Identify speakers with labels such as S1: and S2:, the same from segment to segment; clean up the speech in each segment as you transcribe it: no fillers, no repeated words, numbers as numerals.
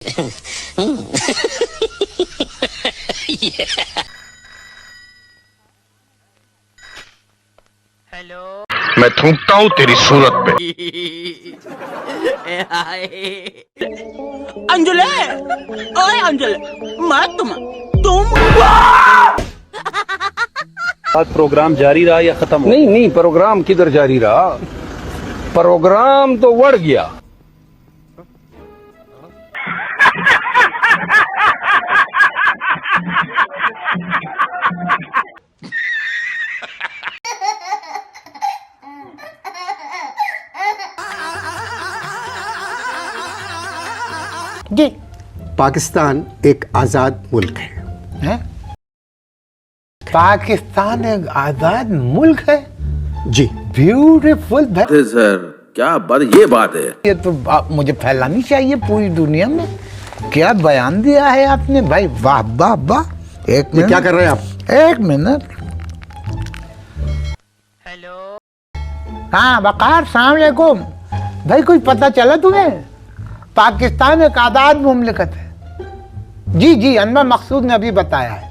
S1: Hello,
S2: मैं थूकता हूँ तेरी सूरत पे।
S1: अंजुले, ओए अंजुले, मत तुम
S3: आज प्रोग्राम जारी रहा या खत्म हो?
S4: नहीं, प्रोग्राम किधर जारी रहा, प्रोग्राम तो बढ़ गया।
S5: जी, पाकिस्तान एक आजाद मुल्क है?
S6: पाकिस्तान एक आजाद मुल्क है?
S5: जी।
S6: ब्यूटीफुल
S7: सर, क्या बात, ये बात है।
S6: ये तो मुझे फैलानी चाहिए पूरी दुनिया में। क्या बयान दिया है आपने भाई, वाह वाह वाह। एक मिनट,
S5: क्या कर रहे हैं आप?
S6: एक मिनट।
S1: हेलो,
S6: हाँ वकार, सलाम अलैकुम भाई। कुछ पता चला तुम्हें? पाकिस्तान एक आजाद मुमलिकत है। जी, अनवर मकसूद ने अभी बताया है।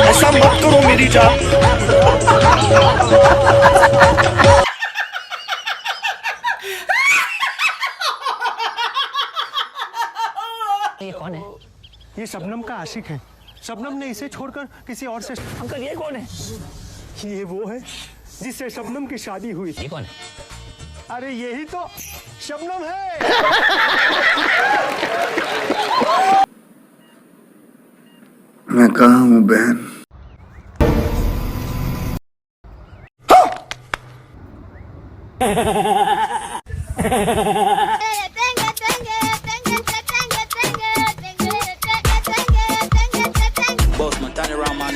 S2: ऐसा मत करो मेरी जान।
S1: ये कौन है?
S8: ये शबनम का आशिक है। शबनम ने इसे छोड़कर किसी और से।
S1: अंकल ये कौन है?
S8: ये वो है जिससे शबनम की शादी हुई।
S1: ये कौन है?
S8: अरे यही तो शबनम है।
S7: मैं कहाँ हूँ बहन?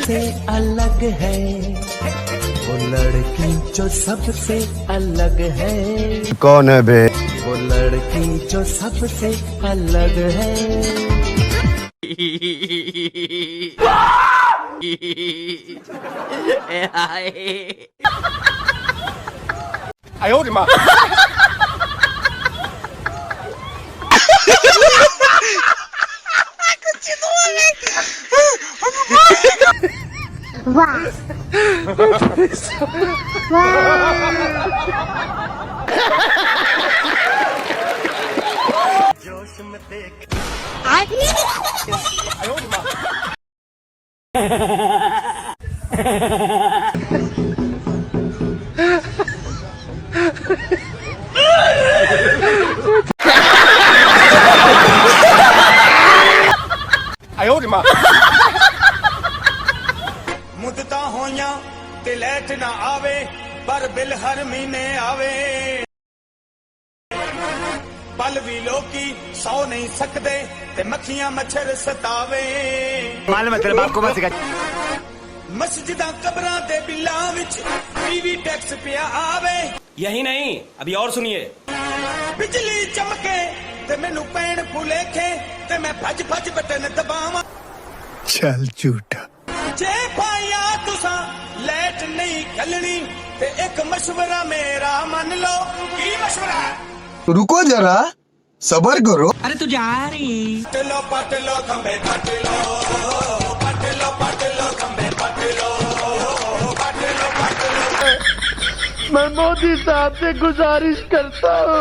S9: से अलग है वो लड़की जो सबसे अलग है।
S5: कौन है बे?
S9: वो लड़की जो सबसे अलग है।
S8: जोश में देख।
S2: मुद्दता होइयां ते लैट ना आवे, पर बिल हर महीने आवे। पल भी लोकी सौ नहीं सकते ते मक्खियां मच्छर सतावे।
S6: मालूम है तेरे बाप को मत सिखा।
S2: मस्जिदां कबरां दे बिल्लां विच टीवी टैक्स पिया आवे।
S10: यही नहीं, अभी और सुनिए।
S2: बिजली चमके ते मैनू पैण भुलेखे ते मैं भज भज बटन दबावां।
S5: चल झूठा।
S2: जे पाया तुसा लैट नहीं खलनी ते एक मशवरा मेरा मन लो। की मशवरा?
S5: रुको जरा, सबर करो।
S1: अरे तू जा रही।
S2: पट लो खंबे पट लो, पट लो खंबे पट लो, पट लो।
S8: मैं मोदी साहब से गुजारिश करता हूँ।